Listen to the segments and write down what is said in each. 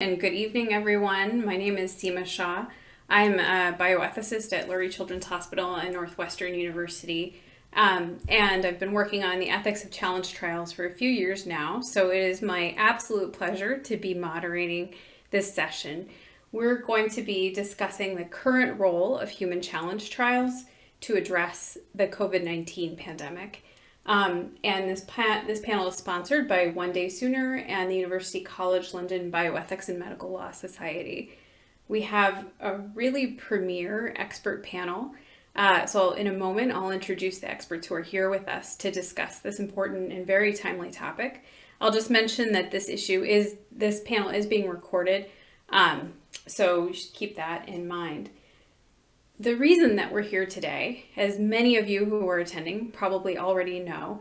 and good evening, everyone. My name is Seema Shah. I'm a bioethicist at Lurie Children's Hospital and Northwestern University, and I've been working on the ethics of challenge trials for a few years now, so it is my absolute pleasure to be moderating this session. We're going to be discussing the current role of human challenge trials to address the COVID-19 pandemic. And this panel is sponsored by One Day Sooner and the University College London Bioethics and Medical Law Society. We have a really premier expert panel. So in a moment, I'll introduce the experts who are here with us to discuss this important and very timely topic. I'll just mention that this panel is being recorded, so you should keep that in mind. The reason that we're here today, as many of you who are attending probably already know,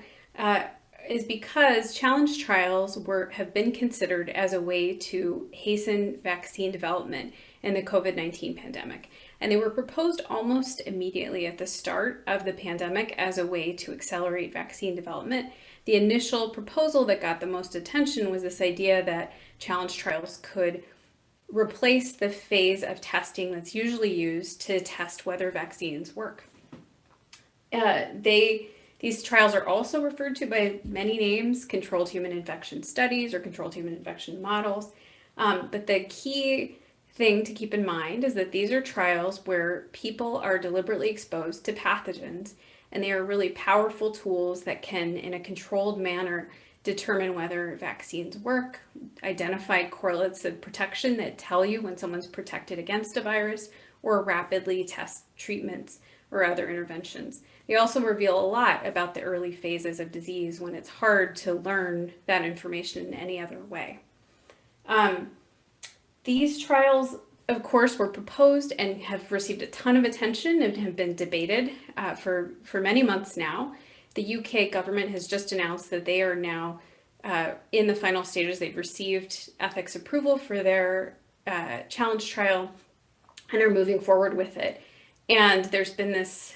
is because challenge trials have been considered as a way to hasten vaccine development in the COVID-19 pandemic. And they were proposed almost immediately at the start of the pandemic as a way to accelerate vaccine development. The initial proposal that got the most attention was this idea that challenge trials could replace the phase of testing that's usually used to test whether vaccines work. These trials are also referred to by many names: controlled human infection studies or controlled human infection models. But the key thing to keep in mind is that these are trials where people are deliberately exposed to pathogens, and they are really powerful tools that can, in a controlled manner, determine whether vaccines work, identify correlates of protection that tell you when someone's protected against a virus, or rapidly test treatments or other interventions. They also reveal a lot about the early phases of disease when it's hard to learn that information in any other way. These trials, of course, were proposed and have received a ton of attention and have been debated for many months now. The UK government has just announced that they are now in the final stages. They've received ethics approval for their challenge trial and are moving forward with it. And there's been this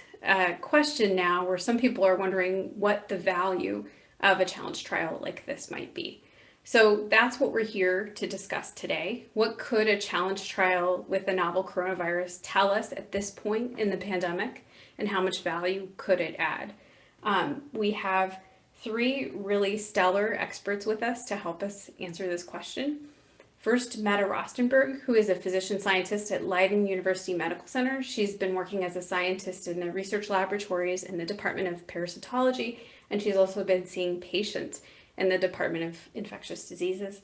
question now where some people are wondering what the value of a challenge trial like this might be. So that's what we're here to discuss today. What could a challenge trial with the novel coronavirus tell us at this point in the pandemic, and how much value could it add? We have three really stellar experts with us to help us answer this question. First, Mette Roestenberg, who is a physician scientist at Leiden University Medical Center. She's been working as a scientist in the research laboratories in the Department of Parasitology, and she's also been seeing patients in the Department of Infectious Diseases.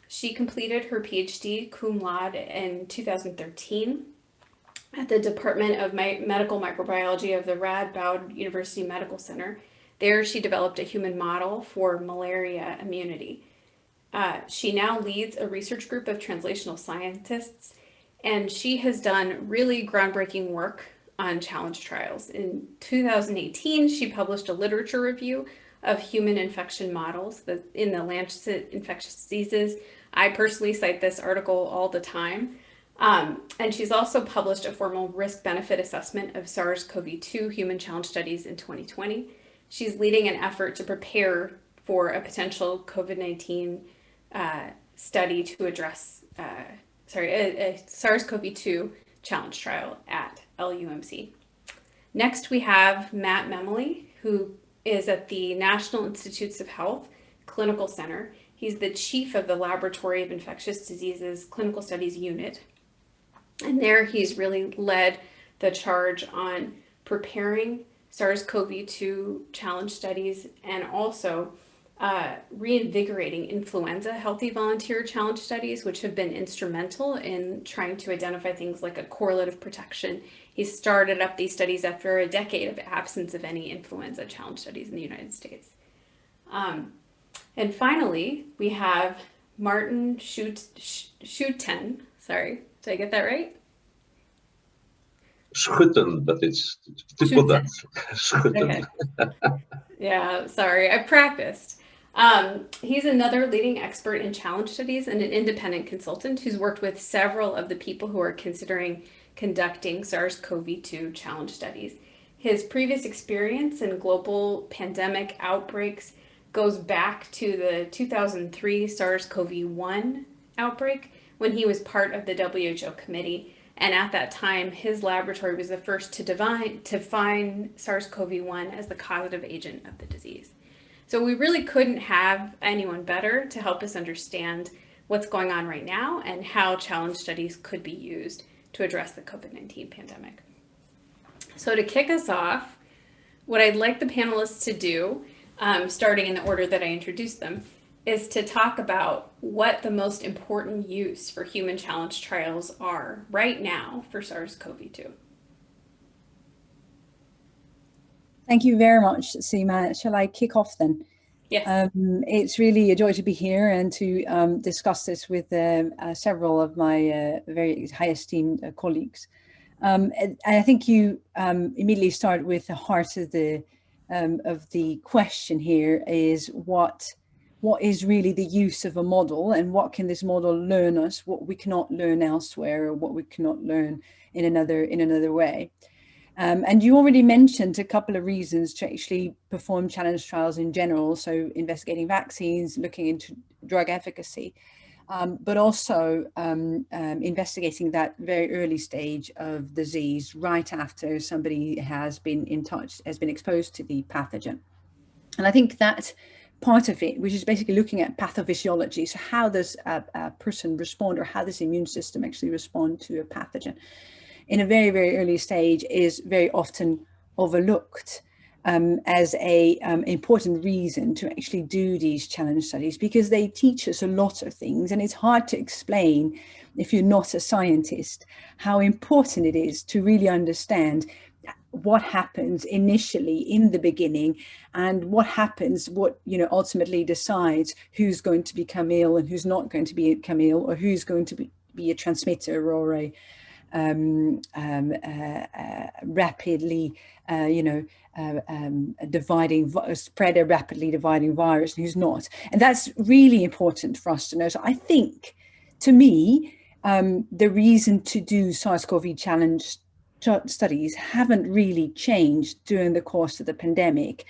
She completed her PhD cum laude in 2013 at the Department of Medical Microbiology of the Radboud University Medical Center. There, she developed a human model for malaria immunity. She now leads a research group of translational scientists, and she has done really groundbreaking work on challenge trials. In 2018, she published a literature review of human infection models in the Lancet Infectious Diseases. I personally cite this article all the time. And she's also published a formal risk-benefit assessment of SARS-CoV-2 human challenge studies in 2020. She's leading an effort to prepare for a potential COVID-19 study to address, a SARS-CoV-2 challenge trial at LUMC. Next, we have Matt Memoli, who is at the National Institutes of Health Clinical Center. He's the chief of the Laboratory of Infectious Diseases Clinical Studies Unit. And there he's really led the charge on preparing SARS-CoV-2 challenge studies and also reinvigorating influenza healthy volunteer challenge studies, which have been instrumental in trying to identify things like a correlate of protection. He started up these studies after a decade of absence of any influenza challenge studies in the United States. And finally, we have Martin Schutten. Sorry, did I get that right? Schutten, but it's triple that. Schutten. Okay. Yeah, sorry, I practiced. He's another leading expert in challenge studies and an independent consultant who's worked with several of the people who are considering conducting SARS-CoV-2 challenge studies. His previous experience in global pandemic outbreaks goes back to the 2003 SARS-CoV-1 outbreak, when he was part of the WHO committee. And at that time, his laboratory was the first to find SARS-CoV-1 as the causative agent of the disease. So we really couldn't have anyone better to help us understand what's going on right now and how challenge studies could be used to address the COVID-19 pandemic. So to kick us off, what I'd like the panelists to do, starting in the order that I introduced them, is to talk about what the most important use for human challenge trials are right now for SARS-CoV-2. Thank you very much, Seema. Shall I kick off then? Yes. It's really a joy to be here and to discuss this with several of my very high esteemed colleagues. And I think you immediately start with the heart of the question here is what is really the use of a model, and what can this model learn us, what we cannot learn elsewhere, or what we cannot learn in another way. And you already mentioned a couple of reasons to actually perform challenge trials in general, so investigating vaccines, looking into drug efficacy, but also investigating that very early stage of disease right after somebody has been exposed to the pathogen. And I think that part of it, which is basically looking at pathophysiology, so how does a person respond, or how does the immune system actually respond to a pathogen in a very, very early stage, is very often overlooked as a important reason to actually do these challenge studies, because they teach us a lot of things, and it's hard to explain if you're not a scientist how important it is to really understand what happens initially in the beginning, and what happens, what ultimately decides who's going to become ill and who's not going to become ill, or who's going to be a transmitter or a rapidly spread a rapidly dividing virus, and who's not. And that's really important for us to know. So I think, to me, the reason to do SARS-CoV challenge studies haven't really changed during the course of the pandemic.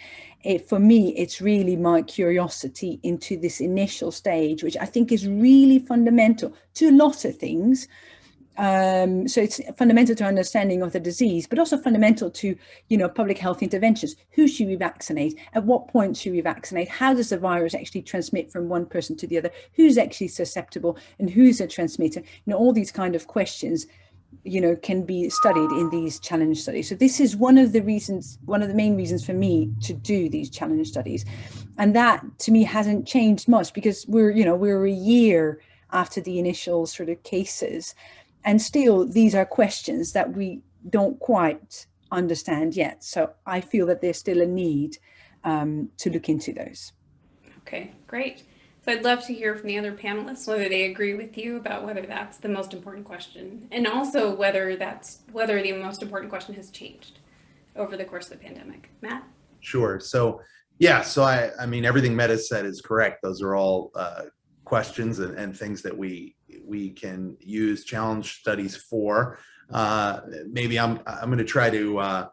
For me, it's really my curiosity into this initial stage, which I think is really fundamental to a lot of things. So it's fundamental to understanding of the disease, but also fundamental to, public health interventions. Who should we vaccinate? At what point should we vaccinate? How does the virus actually transmit from one person to the other? Who's actually susceptible and who's a transmitter? All these kind of questions, can be studied in these challenge studies. So this is one of the main reasons for me to do these challenge studies. And that, to me, hasn't changed much, because we're a year after the initial sort of cases. And still, these are questions that we don't quite understand yet. So I feel that there's still a need to look into those. Okay, great. So I'd love to hear from the other panelists whether they agree with you about whether that's the most important question, and also whether the most important question has changed over the course of the pandemic. Matt? Sure. So yeah, so I mean, everything Meta said is correct. Those are all questions and things that we can use challenge studies for. Maybe I'm going to try to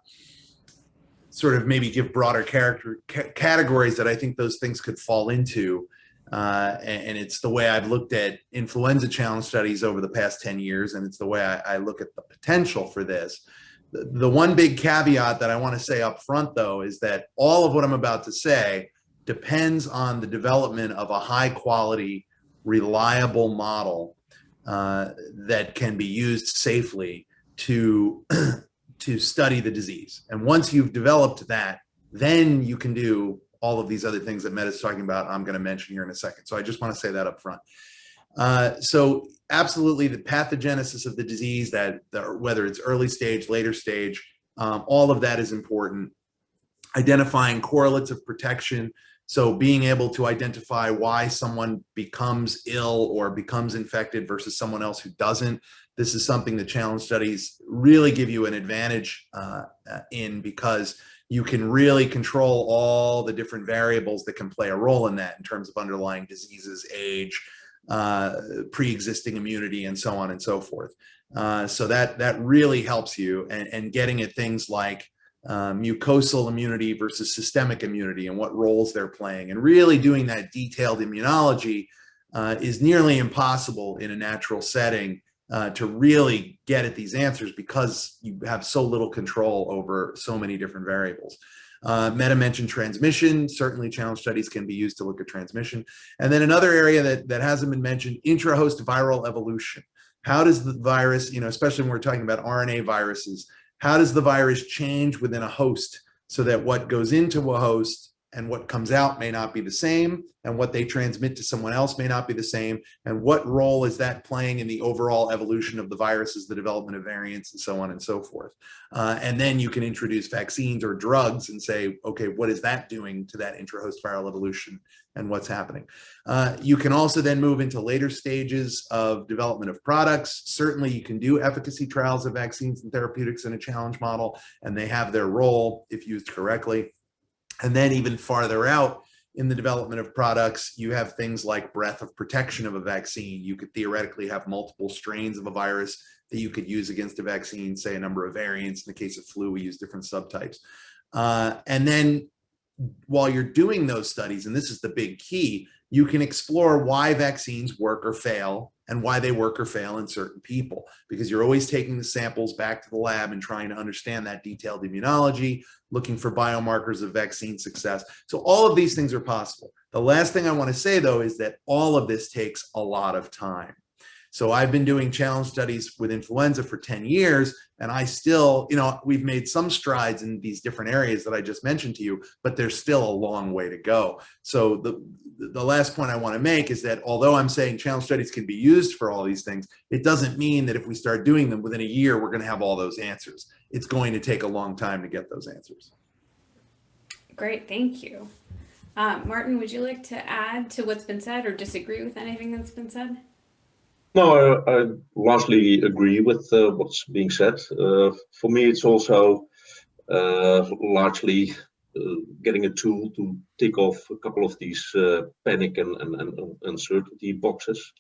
sort of maybe give broader categories that I think those things could fall into. And it's the way I've looked at influenza challenge studies over the past 10 years, and it's the way I look at the potential for this. The one big caveat that I want to say up front, though, is that all of what I'm about to say depends on the development of a high quality, reliable model that can be used safely to study the disease. And once you've developed that, then you can do all of these other things that Meta's talking about, I'm going to mention here in a second. So I just want to say that up front. So absolutely, the pathogenesis of the disease, whether it's early stage, later stage, all of that is important. Identifying correlates of protection. So being able to identify why someone becomes ill or becomes infected versus someone else who doesn't. This is something that challenge studies really give you an advantage in, because you can really control all the different variables that can play a role in that, in terms of underlying diseases, age, pre-existing immunity, and so on and so forth. So that really helps you, and getting at things like mucosal immunity versus systemic immunity and what roles they're playing, and really doing that detailed immunology is nearly impossible in a natural setting to really get at these answers because you have so little control over so many different variables. Meta mentioned transmission. Certainly challenge studies can be used to look at transmission. And then another area that hasn't been mentioned, intrahost viral evolution. How does the virus, especially when we're talking about RNA viruses, how does the virus change within a host so that what goes into a host and what comes out may not be the same, and what they transmit to someone else may not be the same, and what role is that playing in the overall evolution of the viruses, the development of variants, and so on and so forth. And then you can introduce vaccines or drugs and say, okay, what is that doing to that intrahost viral evolution and what's happening? You can also then move into later stages of development of products. Certainly you can do efficacy trials of vaccines and therapeutics in a challenge model, and they have their role if used correctly. And then even farther out in the development of products, you have things like breadth of protection of a vaccine. You could theoretically have multiple strains of a virus that you could use against a vaccine, say a number of variants. In the case of flu, we use different subtypes. And then while you're doing those studies, and this is the big key, you can explore why vaccines work or fail and why they work or fail in certain people, because you're always taking the samples back to the lab and trying to understand that detailed immunology, looking for biomarkers of vaccine success. So all of these things are possible. The last thing I want to say, though, is that all of this takes a lot of time. So I've been doing challenge studies with influenza for 10 years, and I still, we've made some strides in these different areas that I just mentioned to you, but there's still a long way to go. So the last point I want to make is that although I'm saying challenge studies can be used for all these things, it doesn't mean that if we start doing them within a year, we're going to have all those answers. It's going to take a long time to get those answers. Great, thank you. Martin, would you like to add to what's been said or disagree with anything that's been said? No, I largely agree with what's being said. For me, it's also largely getting a tool to tick off a couple of these panic and uncertainty boxes.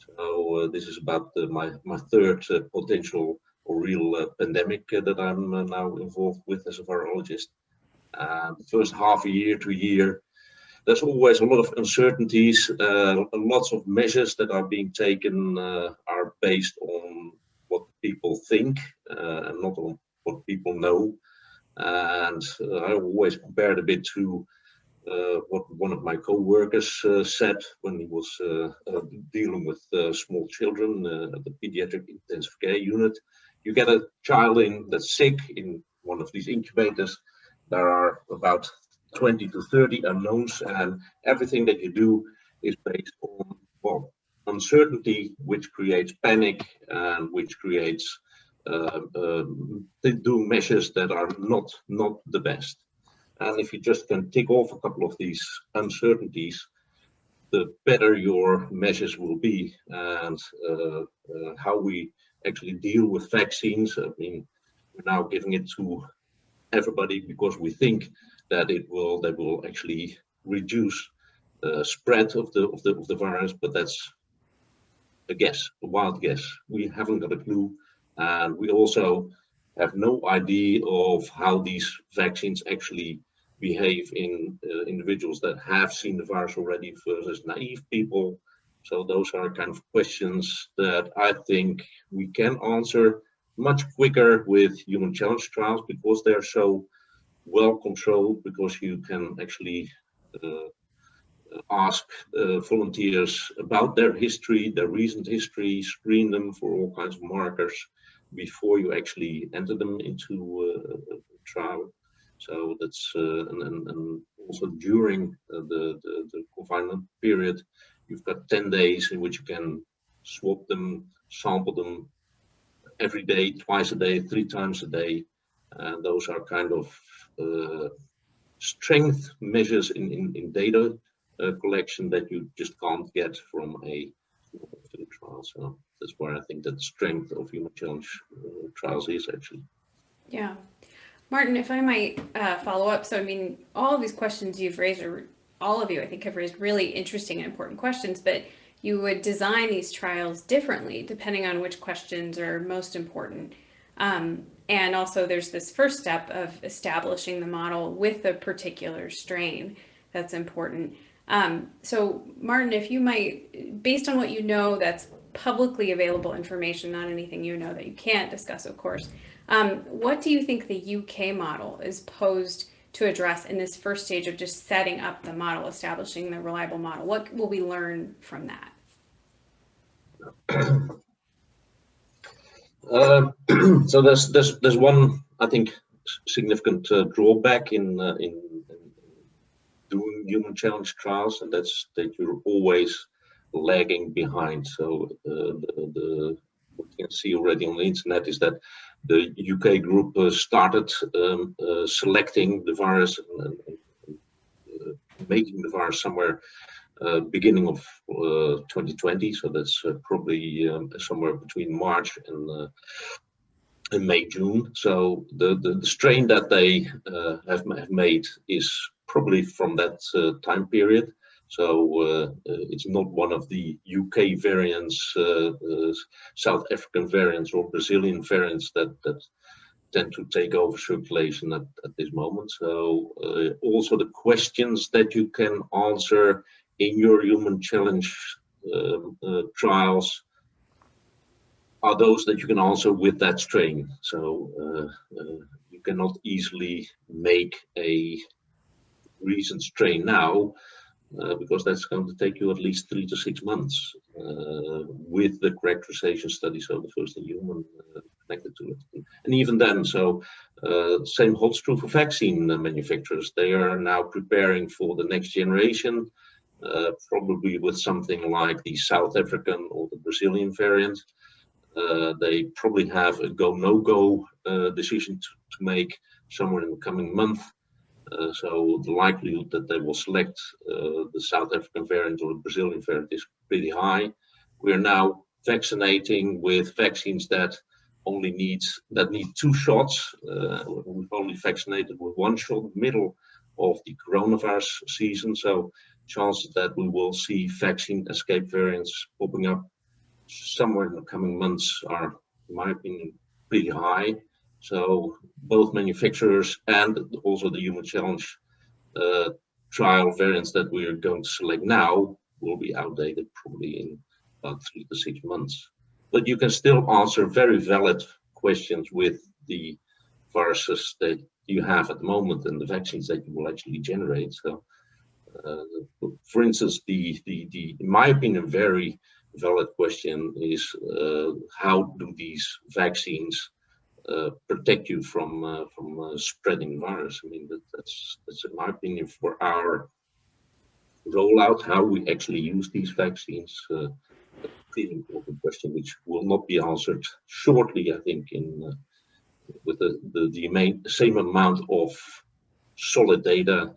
So this is about my third potential or real pandemic that I'm now involved with as a virologist. The first half a year to a year, there's always a lot of uncertainties. Lots of measures that are being taken are based on what people think and not on what people know. And I always compare it a bit to what one of my co-workers said when he was dealing with small children at the pediatric intensive care unit. You get a child in that's sick in one of these incubators. There are about 20 to 30 unknowns, and everything that you do is based on, well, uncertainty, which creates panic and which creates doing measures that are not the best. And if you just can tick off a couple of these uncertainties, the better your measures will be. And how we actually deal with vaccines, I mean, we're now giving it to everybody because we think that they will actually reduce the spread of the virus, but that's a guess, a wild guess. We haven't got a clue, and we also have no idea of how these vaccines actually behave in individuals that have seen the virus already versus naive people. So those are kind of questions that I think we can answer much quicker with human challenge trials because they're so well controlled, because you can actually ask volunteers about their history, their recent history, screen them for all kinds of markers before you actually enter them into a trial. So that's and also during the confinement period, you've got 10 days in which you can swab them, sample them every day, twice a day, 3 times a day. And those are kind of strength measures in data collection that you just can't get from a field trial. So that's where I think that the strength of human challenge trials is actually. Yeah. Martin, if I might follow up. So, I mean, all of these questions you've raised, or all of you, I think, have raised really interesting and important questions, but you would design these trials differently depending on which questions are most important. And also there's this first step of establishing the model with a particular strain that's important. So Martin, if you might, based on what you know that's publicly available information, not anything you know that you can't discuss, of course, what do you think the UK model is posed to address in this first stage of just setting up the model, establishing the reliable model? What will we learn from that? So there's one, I think, significant drawback in doing human challenge trials, and that's that you're always lagging behind. So what you can see already on the internet is that the UK group started selecting the virus and making the virus somewhere beginning of 2020. So that's probably somewhere between March and May, June. So the strain that they have made is probably from that time period. So it's not one of the UK variants, South African variants or Brazilian variants that tend to take over circulation at this moment. So also the questions that you can answer in your human challenge trials are those that you can answer with that strain. So you cannot easily make a recent strain now because that's going to take you at least 3 to 6 months with the characterization study, so the first in human connected to it. And even then, so same holds true for vaccine manufacturers. They are now preparing for the next generation, probably with something like the South African or the Brazilian variant. They probably have a go no-go decision to make somewhere in the coming month. So the likelihood that they will select the South African variant or the Brazilian variant is pretty high. We are now vaccinating with vaccines that only need 2 shots. We've only vaccinated with 1 shot middle of the coronavirus season. So chances that we will see vaccine escape variants popping up somewhere in the coming months are, in my opinion, pretty high. So both manufacturers and also the human challenge trial variants that we are going to select now will be outdated probably in about 3 to 6 months. But you can still answer very valid questions with the viruses that you have at the moment and the vaccines that you will actually generate. So, for instance, the in my opinion, very valid question is how do these vaccines protect you from spreading the virus? I mean, that's in my opinion for our rollout, how we actually use these vaccines. A pretty important question, which will not be answered shortly, I think, with the same amount of solid data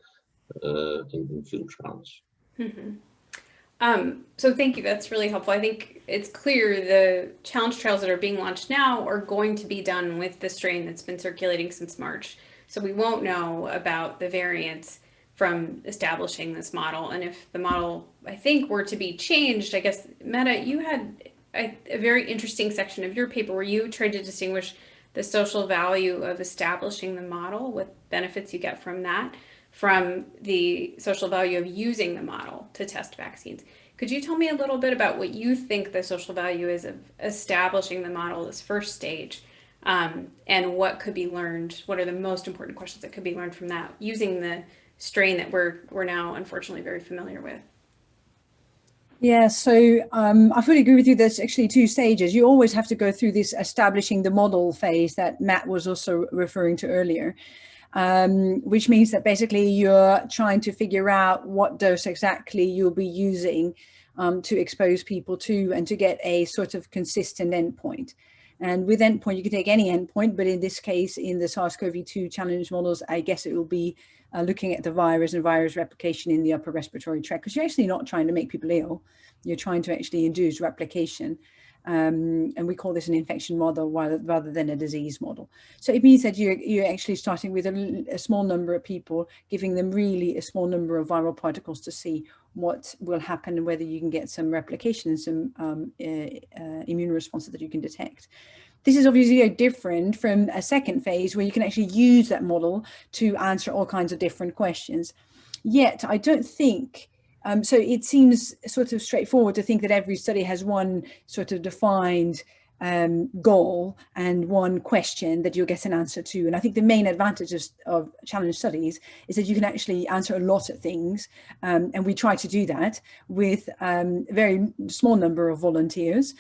in field trials. Mm-hmm. So thank you. That's really helpful. I think it's clear the challenge trials that are being launched now are going to be done with the strain that's been circulating since March. So we won't know about the variants from establishing this model. And if the model, I think, were to be changed, I guess, Meta, you had a very interesting section of your paper where you tried to distinguish the social value of establishing the model, what benefits you get from that, from the social value of using the model to test vaccines. Could you tell me a little bit about what you think the social value is of establishing the model this first stage, and what could be learned? What are the most important questions that could be learned from that using the strain that we're now unfortunately very familiar with? Yeah, so I fully agree with you. There's actually 2 stages. You always have to go through this establishing the model phase that Matt was also referring to earlier. Which means that basically you're trying to figure out what dose exactly you'll be using to expose people to and to get a sort of consistent endpoint. And with endpoint, you can take any endpoint, but in this case, in the SARS-CoV-2 challenge models, I guess it will be looking at the virus and virus replication in the upper respiratory tract, because you're actually not trying to make people ill. You're trying to actually induce replication. And we call this an infection model rather than a disease model. So it means that you're actually starting with a small number of people, giving them really a small number of viral particles to see what will happen and whether you can get some replication and some immune responses that you can detect. This is obviously different from a second phase where you can actually use that model to answer all kinds of different questions. Yet, I don't think So it seems sort of straightforward to think that every study has one sort of defined goal and one question that you'll get an answer to. And I think the main advantage of challenge studies is that you can actually answer a lot of things. And we try to do that with a very small number of volunteers,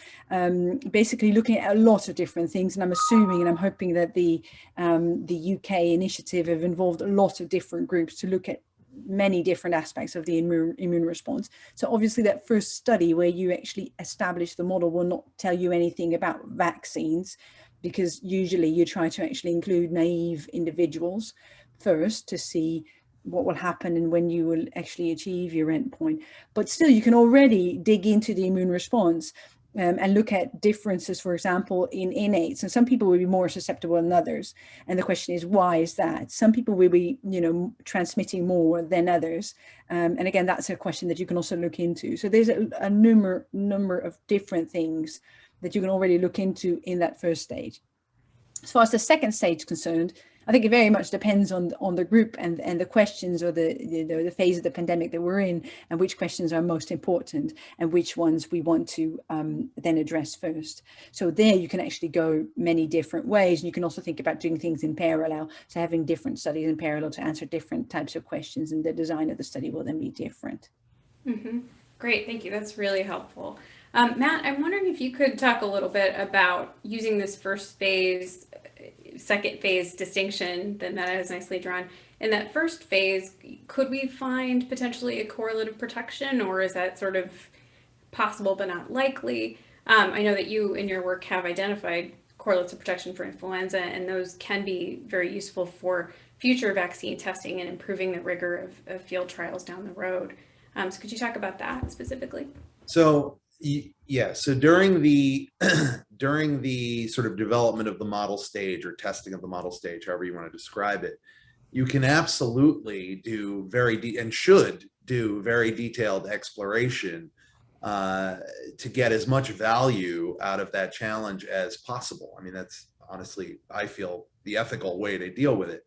basically looking at a lot of different things. And I'm assuming and I'm hoping that the UK initiative have involved a lot of different groups to look at many different aspects of the immune response. So obviously that first study where you actually establish the model will not tell you anything about vaccines, because usually you try to actually include naive individuals first to see what will happen and when you will actually achieve your endpoint. But still, you can already dig into the immune response and look at differences, for example, in innates. And some people will be more susceptible than others. And the question is, why is that? Some people will be, transmitting more than others. And again, that's a question that you can also look into. So there's a number of different things that you can already look into in that first stage. As far as the second stage is concerned, I think it very much depends on the group and the questions or the phase of the pandemic that we're in, and which questions are most important and which ones we want to then address first. So there you can actually go many different ways, and you can also think about doing things in parallel. So having different studies in parallel to answer different types of questions, and the design of the study will then be different. Mm-hmm. Great, thank you. That's really helpful. Matt, I'm wondering if you could talk a little bit about using this first phase, second phase distinction that Meta has nicely drawn. In that first phase, could we find potentially a correlative protection, or is that sort of possible but not likely? I know that you in your work have identified correlates of protection for influenza, and those can be very useful for future vaccine testing and improving the rigor of field trials down the road. So could you talk about that specifically? So yeah, so during the sort of development of the model stage or testing of the model stage, however you want to describe it, you can absolutely do should do very detailed exploration to get as much value out of that challenge as possible. I mean, that's honestly, I feel, the ethical way to deal with it.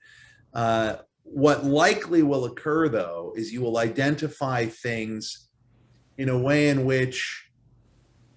What likely will occur, though, is you will identify things in a way in which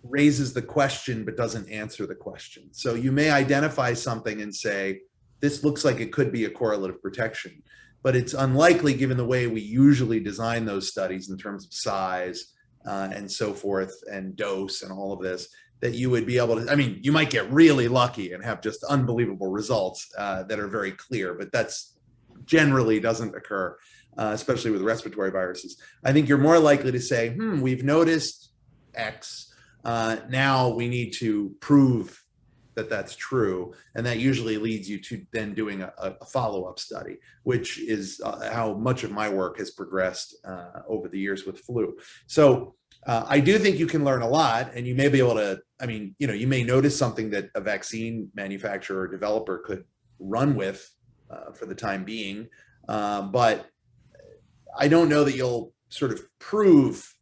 raises the question but doesn't answer the question. So you may identify something and say, this looks like it could be a correlative protection, but it's unlikely, given the way we usually design those studies in terms of size and so forth, and dose and all of this, that you would be able to, I mean, you might get really lucky and have just unbelievable results that are very clear, but that's generally doesn't occur, especially with respiratory viruses. I think you're more likely to say, we've noticed X, now we need to prove that that's true, and that usually leads you to then doing a follow-up study, which is how much of my work has progressed over the years with flu. So I do think you can learn a lot, and you may be able to, I mean, you may notice something that a vaccine manufacturer or developer could run with for the time being, but I don't know that you'll sort of prove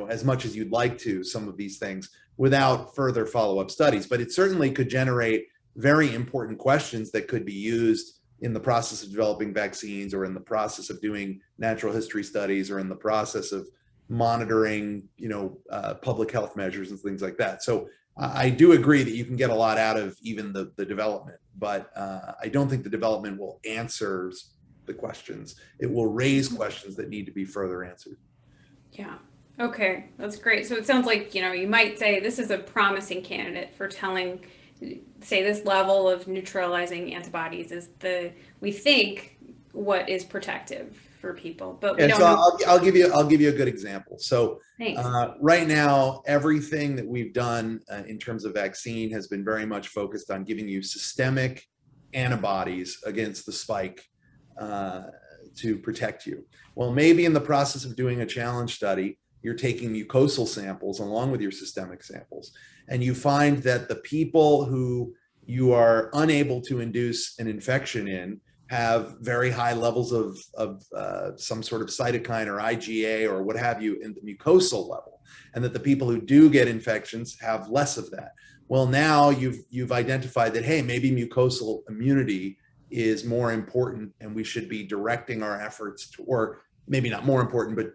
as much as you'd like to some of these things without further follow-up studies. But it certainly could generate very important questions that could be used in the process of developing vaccines, or in the process of doing natural history studies, or in the process of monitoring, public health measures and things like that. So I do agree that you can get a lot out of even the development, but I don't think the development will answer the questions. It will raise questions that need to be further answered. Yeah. Okay, that's great. So it sounds like, you might say this is a promising candidate for telling, say, this level of neutralizing antibodies is we think what is protective for people, but we don't know. I'll give you a good example. So Thanks. Right now, everything that we've done in terms of vaccine has been very much focused on giving you systemic antibodies against the spike to protect you. Well, maybe in the process of doing a challenge study, you're taking mucosal samples along with your systemic samples, and you find that the people who you are unable to induce an infection in have very high levels of some sort of cytokine or IgA or what have you in the mucosal level, and that the people who do get infections have less of that. Well, now you've identified that, hey, maybe mucosal immunity is more important, and we should be directing our efforts to, or maybe not more important, but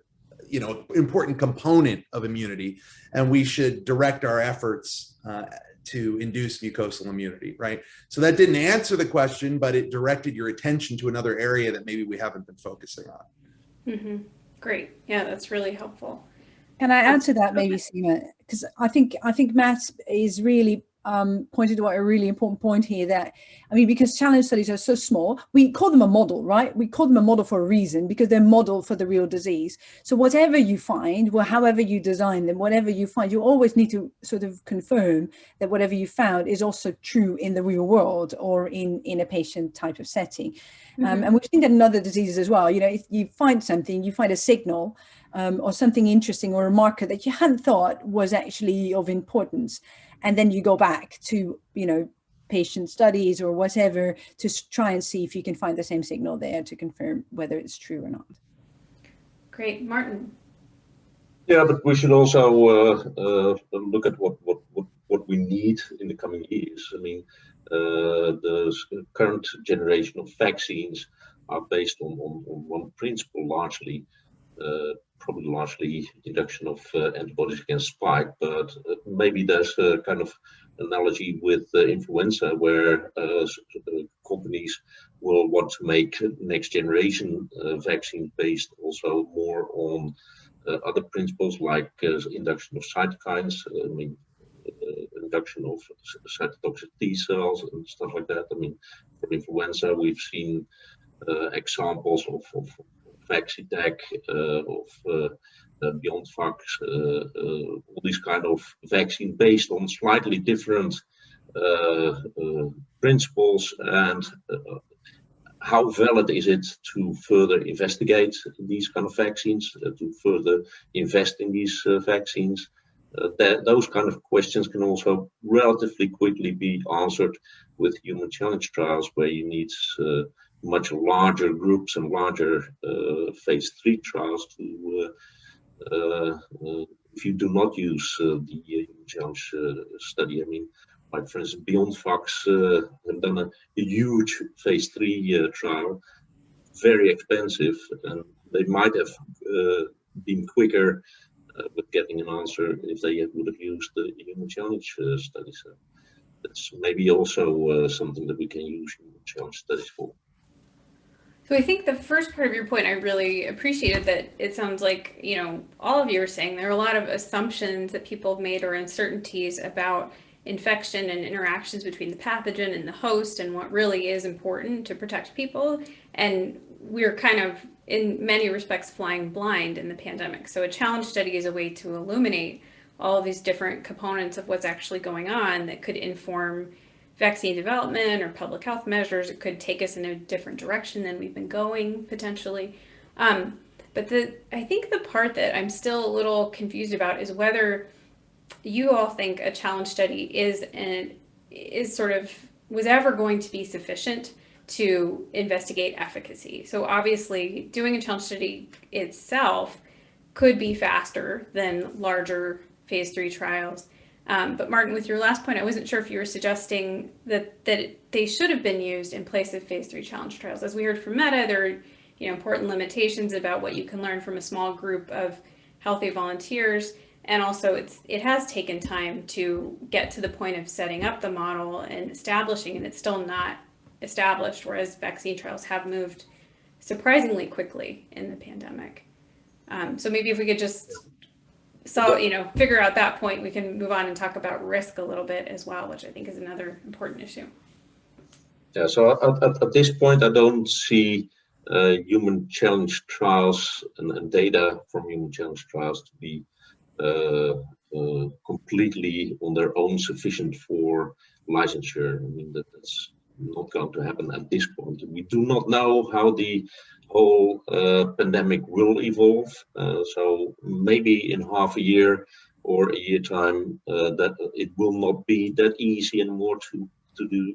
important component of immunity, and we should direct our efforts to induce mucosal immunity, right? So that didn't answer the question, but it directed your attention to another area that maybe we haven't been focusing on. Mm-hmm. Great. Yeah, that's really helpful. Can I add to that, maybe, Seema? Because I think Matt is really pointed out a really important point here, that, I mean, because challenge studies are so small, we call them a model, right? We call them a model for a reason, because they're model for the real disease. So whatever you find, well, however you design them, whatever you find, you always need to sort of confirm that whatever you found is also true in the real world or in a patient type of setting. Mm-hmm. And we've seen that in other diseases as well. If you find something, you find a signal or something interesting or a marker that you hadn't thought was actually of importance, and then you go back to, patient studies or whatever to try and see if you can find the same signal there to confirm whether it's true or not. Great. Martin. Yeah, but we should also look at what we need in the coming years. I mean, the current generation of vaccines are based on one principle, probably largely induction of antibodies against spike, but maybe there's a kind of analogy with influenza, where companies will want to make next generation vaccine based also more on other principles like induction of cytokines, induction of cytotoxic T cells and stuff like that. I mean, for influenza, we've seen examples of Vaccitech, of Bioethics, all these kind of vaccine based on slightly different principles, and how valid is it to further investigate these kind of vaccines, to further invest in these vaccines? Those kind of questions can also relatively quickly be answered with human challenge trials, where you need much larger groups and larger phase 3 trials to if you do not use the human challenge study. I mean, like for instance, Bioethics have done a huge phase 3 trial, very expensive, and they might have been quicker with getting an answer if they would have used the human challenge study. So that's maybe also something that we can use human challenge studies for. So I think the first part of your point, I really appreciated that it sounds like, all of you are saying there are a lot of assumptions that people have made or uncertainties about infection and interactions between the pathogen and the host and what really is important to protect people. And we're kind of, in many respects, flying blind in the pandemic. So a challenge study is a way to illuminate all of these different components of what's actually going on that could inform vaccine development or public health measures. It could take us in a different direction than we've been going, potentially. But I think the part that I'm still a little confused about is whether you all think a challenge study was ever going to be sufficient to investigate efficacy. So obviously, doing a challenge study itself could be faster than larger phase 3 trials. But Martin, with your last point, I wasn't sure if you were suggesting that they should have been used in place of phase 3 challenge trials. As we heard from Meta, there are important limitations about what you can learn from a small group of healthy volunteers. And also it has taken time to get to the point of setting up the model and establishing, and it's still not established, whereas vaccine trials have moved surprisingly quickly in the pandemic. So maybe if we could just figure out that point, we can move on and talk about risk a little bit as well, which I think is another important issue. Yeah, so at this point, I don't see human challenge trials and data from human challenge trials to be completely on their own sufficient for licensure. I mean, that's not going to happen at this point. We do not know how the whole pandemic will evolve. So maybe in half a year or a year time, that it will not be that easy anymore to do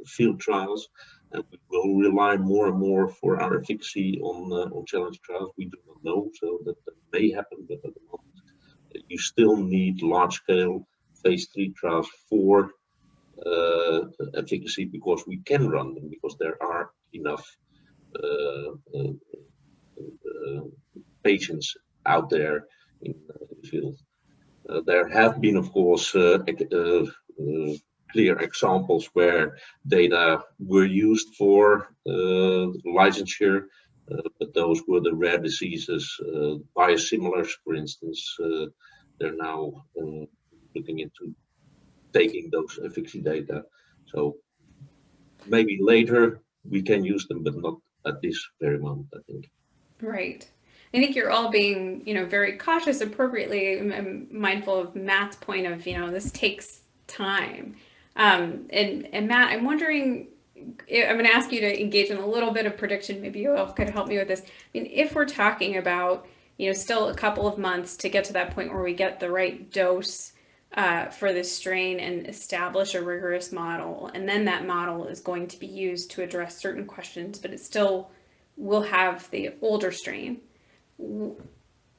field trials, and we will rely more and more for our efficacy on challenge trials. We do not know, so that may happen, but at the moment you still need large-scale phase 3 trials for efficacy, because we can run them, because there are enough patients out there in the field. There have been, of course, clear examples where data were used for licensure, but those were the rare diseases. Biosimilars, for instance, they're now looking into taking those efficacy data. So maybe later we can use them, but not at this very moment, I think. Right. I think you're all being, very cautious, appropriately. I'm mindful of Matt's point of, this takes time. And Matt, I'm wondering, I'm going to ask you to engage in a little bit of prediction. Maybe you all could help me with this. I mean, if we're talking about, still a couple of months to get to that point where we get the right dose for this strain and establish a rigorous model, and then that model is going to be used to address certain questions, but it still will have the older strain.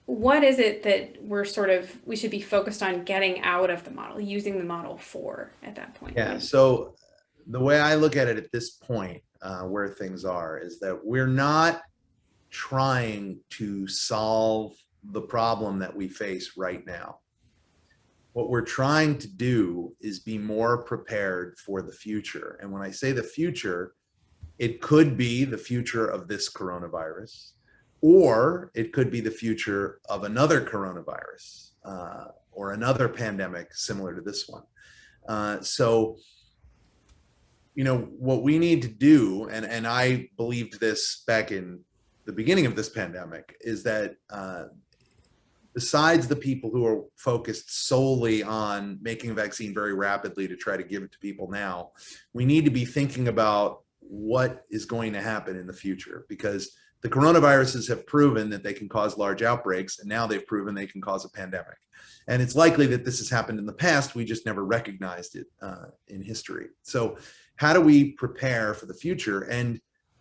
What is it that we should be focused on getting out of the model, using the model for at that point? Yeah, so the way I look at it at this point, where things are, is that we're not trying to solve the problem that we face right now. What we're trying to do is be more prepared for the future. And when I say the future, it could be the future of this coronavirus, or it could be the future of another coronavirus or another pandemic similar to this one. So, what we need to do, and I believed this back in the beginning of this pandemic, is that besides the people who are focused solely on making a vaccine very rapidly to try to give it to people now, we need to be thinking about what is going to happen in the future, because the coronaviruses have proven that they can cause large outbreaks, and now they've proven they can cause a pandemic. And it's likely that this has happened in the past, we just never recognized it in history. So how do we prepare for the future? And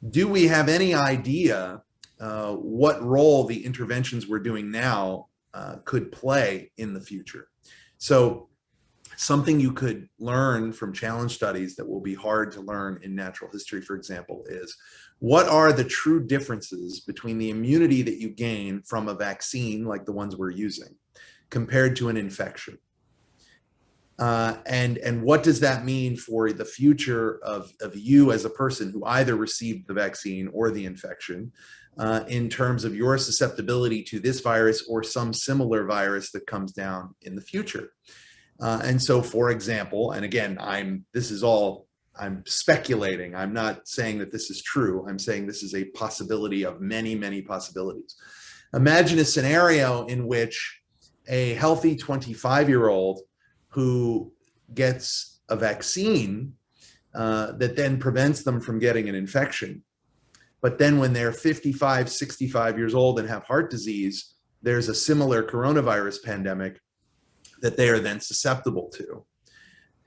do we have any idea what role the interventions we're doing now could play in the future? So something you could learn from challenge studies that will be hard to learn in natural history, for example, is what are the true differences between the immunity that you gain from a vaccine like the ones we're using compared to an infection? And what does that mean for the future of you as a person who either received the vaccine or the infection, in terms of your susceptibility to this virus or some similar virus that comes down in the future? And so, for example, and again, I'm speculating. I'm not saying that this is true. I'm saying this is a possibility of many, many possibilities. Imagine a scenario in which a healthy 25-year-old who gets a vaccine that then prevents them from getting an infection, but then when they're 55, 65 years old and have heart disease, there's a similar coronavirus pandemic that they are then susceptible to.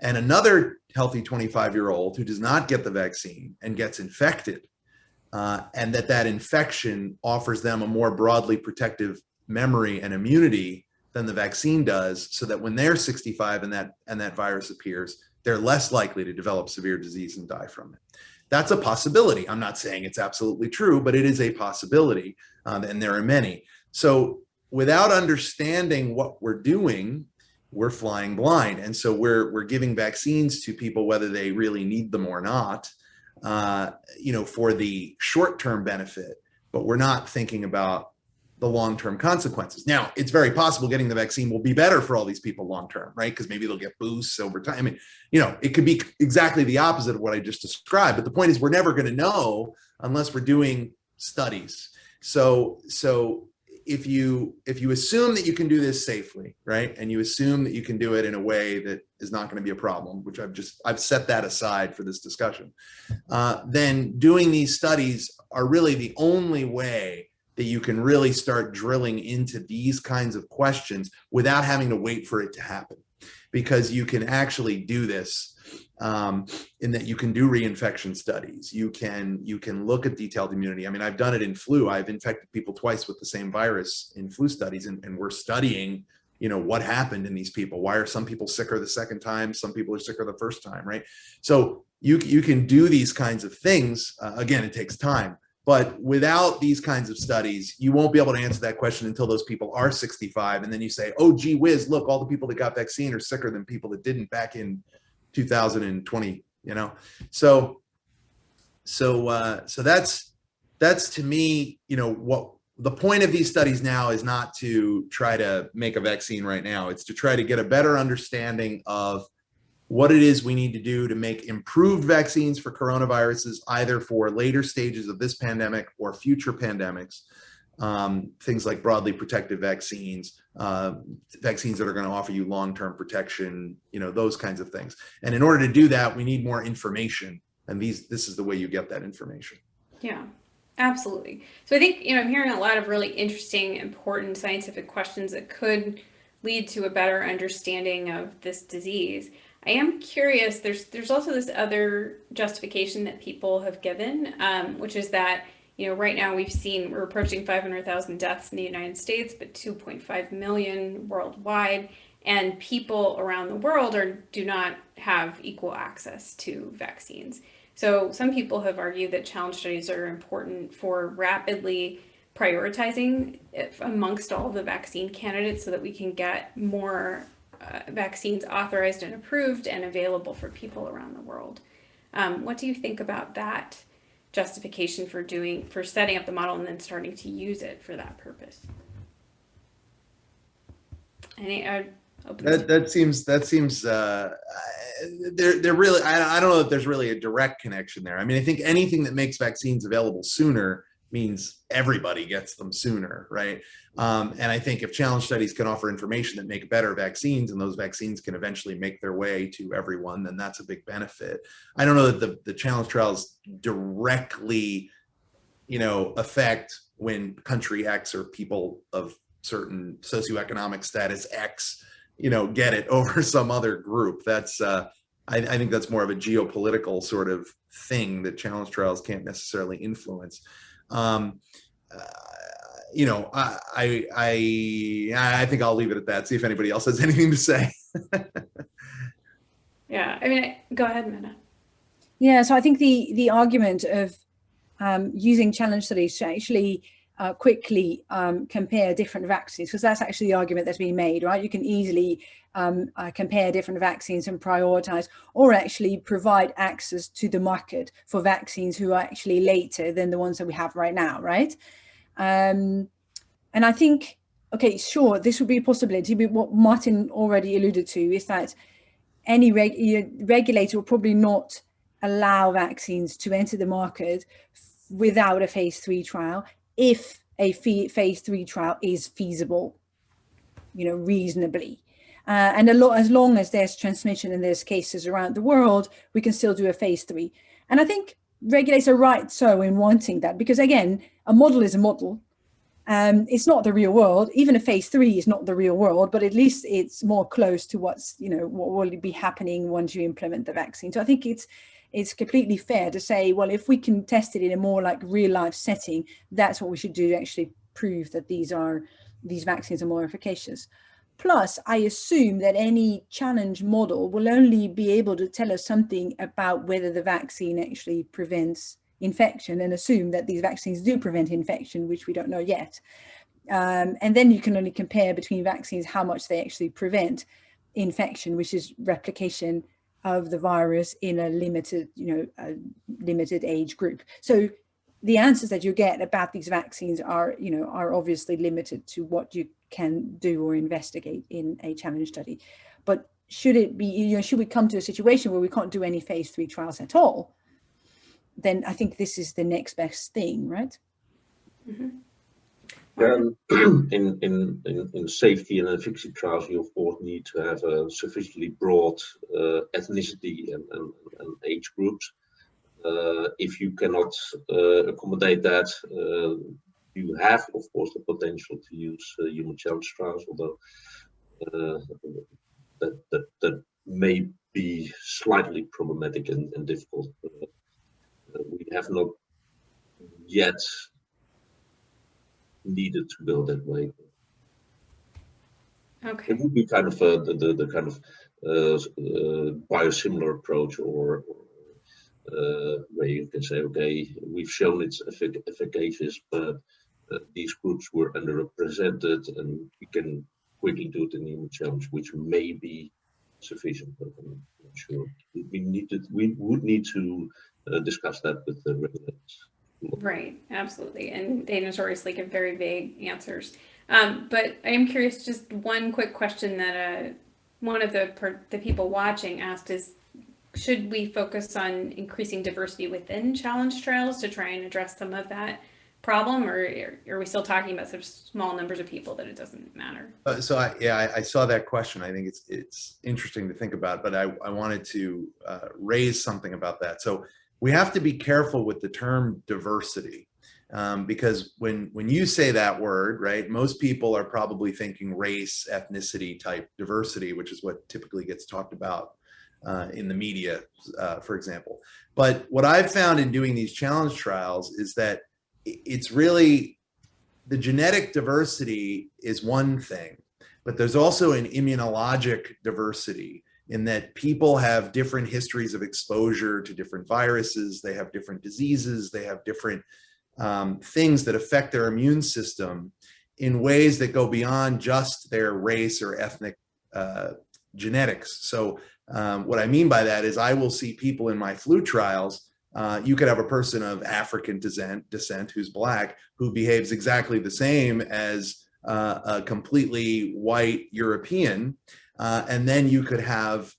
And another healthy 25-year-old who does not get the vaccine and gets infected, and that infection offers them a more broadly protective memory and immunity than the vaccine does, so that when they're 65 and that virus appears, they're less likely to develop severe disease and die from it. That's a possibility. I'm not saying it's absolutely true, but it is a possibility, and there are many. So without understanding what we're doing, we're flying blind. And so we're giving vaccines to people whether they really need them or not, for the short-term benefit, but we're not thinking about the long-term consequences. Now, it's very possible getting the vaccine will be better for all these people long-term, right? Because maybe they'll get boosts over time. I mean, it could be exactly the opposite of what I just described. But the point is, we're never going to know unless we're doing studies. So if you assume that you can do this safely, right, and you assume that you can do it in a way that is not going to be a problem, which I've set that aside for this discussion, then doing these studies are really the only way that you can really start drilling into these kinds of questions without having to wait for it to happen. Because you can actually do this in that you can do reinfection studies. You can look at detailed immunity. I mean, I've done it in flu. I've infected people twice with the same virus in flu studies, and we're studying, what happened in these people. Why are some people sicker the second time? Some people are sicker the first time, right? So you can do these kinds of things. Again, it takes time. But without these kinds of studies, you won't be able to answer that question until those people are 65. And then you say, oh, gee whiz, look, all the people that got vaccine are sicker than people that didn't back in 2020, you know? So that's to me, you know, what the point of these studies now is not to try to make a vaccine right now. It's to try to get a better understanding of what it is we need to do to make improved vaccines for coronaviruses, either for later stages of this pandemic or future pandemics. Things like broadly protective vaccines, vaccines that are going to offer you long-term protection, you know, those kinds of things. And in order to do that, we need more information. And this is the way you get that information. Yeah, absolutely. So I think, you know, I'm hearing a lot of really interesting, important scientific questions that could lead to a better understanding of this disease. I am curious, there's also this other justification that people have given, which is that, you know, right now we're approaching 500,000 deaths in the United States, but 2.5 million worldwide, and people around the world do not have equal access to vaccines. So some people have argued that challenge studies are important for rapidly prioritizing amongst all the vaccine candidates so that we can get more vaccines authorized and approved and available for people around the world. What do you think about that justification for setting up the model and then starting to use it for that purpose? That seems they're really, I don't know if there's really a direct connection there. I mean, I think anything that makes vaccines available sooner means everybody gets them sooner, right? And I think if challenge studies can offer information that make better vaccines, and those vaccines can eventually make their way to everyone, then that's a big benefit. I don't know that the challenge trials directly, you know, affect when country X or people of certain socioeconomic status X, you know, get it over some other group. That's I think that's more of a geopolitical sort of thing that challenge trials can't necessarily influence. You know, I think I'll leave it at that. See if anybody else has anything to say. Yeah, I mean, go ahead, Minna. Yeah, so I think the argument of using challenge studies to actually quickly compare different vaccines, because that's actually the argument that's being made, right? You can easily compare different vaccines and prioritize, or actually provide access to the market for vaccines who are actually later than the ones that we have right now, right? And I think, okay, sure, this would be a possibility, but what Martin already alluded to is that any regulator will probably not allow vaccines to enter the market without a phase 3 trial, if a phase 3 trial is feasible, you know, reasonably. And as long as there's transmission and there's cases around the world, we can still do a phase 3. And I think regulators are right so in wanting that, because again, a model is a model. It's not the real world. Even a phase 3 is not the real world, but at least it's more close to what's, you know, what will be happening once you implement the vaccine. So I think it's completely fair to say, well, if we can test it in a more like real life setting, that's what we should do to actually prove that these vaccines are more efficacious. Plus, I assume that any challenge model will only be able to tell us something about whether the vaccine actually prevents infection, and assume that these vaccines do prevent infection, which we don't know yet. And then you can only compare between vaccines how much they actually prevent infection, which is replication of the virus in a limited, limited age group. So the answers that you get about these vaccines are obviously limited to what you can do or investigate in a challenge study. But should it be, should we come to a situation where we can't do any phase 3 trials at all, then I think this is the next best thing, right? Mm-hmm. In safety and efficacy trials, you of course need to have a sufficiently broad ethnicity and age groups. If you cannot accommodate that, you have of course the potential to use human challenge trials, although that may be slightly problematic and difficult. We have not yet needed to go that way. Okay. It would be kind of the kind of biosimilar approach, or where you can say, okay, we've shown it's efficacious, but these groups were underrepresented, and we can quickly do the human challenge, which may be sufficient, but I'm not sure. We would need to discuss that with the regulators. Right, absolutely. And they notoriously give very vague answers. But I am curious, just one quick question that one of the people watching asked is, should we focus on increasing diversity within challenge trials to try and address some of that problem, or are we still talking about such small numbers of people that it doesn't matter? So I saw that question. I think it's interesting to think about, but I wanted to raise something about that. So we have to be careful with the term diversity, because when you say that word, right, most people are probably thinking race, ethnicity type diversity, which is what typically gets talked about in the media, for example. But what I've found in doing these challenge trials is that it's really, the genetic diversity is one thing, but there's also an immunologic diversity in that people have different histories of exposure to different viruses, they have different diseases, they have different things that affect their immune system in ways that go beyond just their race or ethnic genetics. So what I mean by that is I will see people in my flu trials. You could have a person of African descent who's Black, who behaves exactly the same as a completely white European. And then you could have,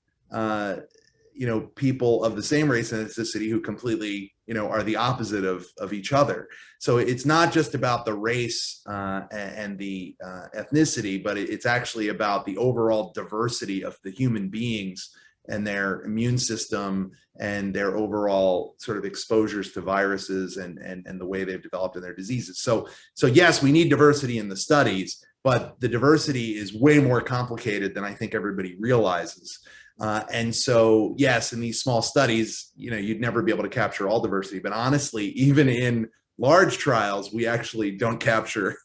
people of the same race and ethnicity who completely, are the opposite of each other. So it's not just about the race and the ethnicity, but it's actually about the overall diversity of the human beings and their immune system and their overall sort of exposures to viruses and the way they've developed in their diseases. So yes, we need diversity in the studies, but the diversity is way more complicated than I think everybody realizes. And so, yes, in these small studies, you'd never be able to capture all diversity, but honestly, even in large trials, we actually don't capture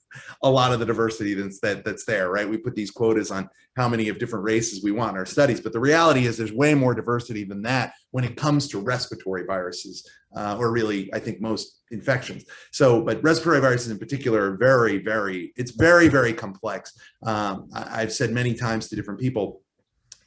a lot of the diversity that's there, right? We put these quotas on how many of different races we want in our studies, but the reality is there's way more diversity than that when it comes to respiratory viruses, or really, I think, most infections. So, but respiratory viruses in particular are very, very complex. I've said many times to different people,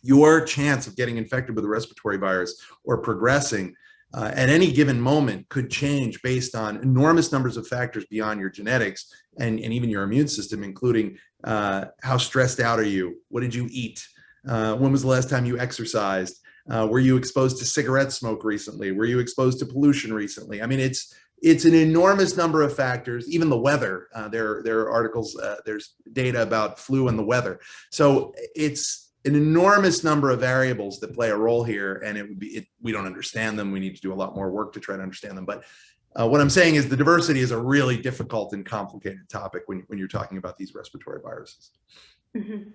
your chance of getting infected with a respiratory virus or progressing at any given moment could change based on enormous numbers of factors beyond your genetics and even your immune system, including how stressed out are you? What did you eat? When was the last time you exercised? Were you exposed to cigarette smoke recently? Were you exposed to pollution recently? I mean, it's an enormous number of factors, even the weather. There are articles, there's data about flu and the weather. So it's an enormous number of variables that play a role here, and we don't understand them. We need to do a lot more work to try to understand them. But what I'm saying is the diversity is a really difficult and complicated topic when you're talking about these respiratory viruses. Mm-hmm.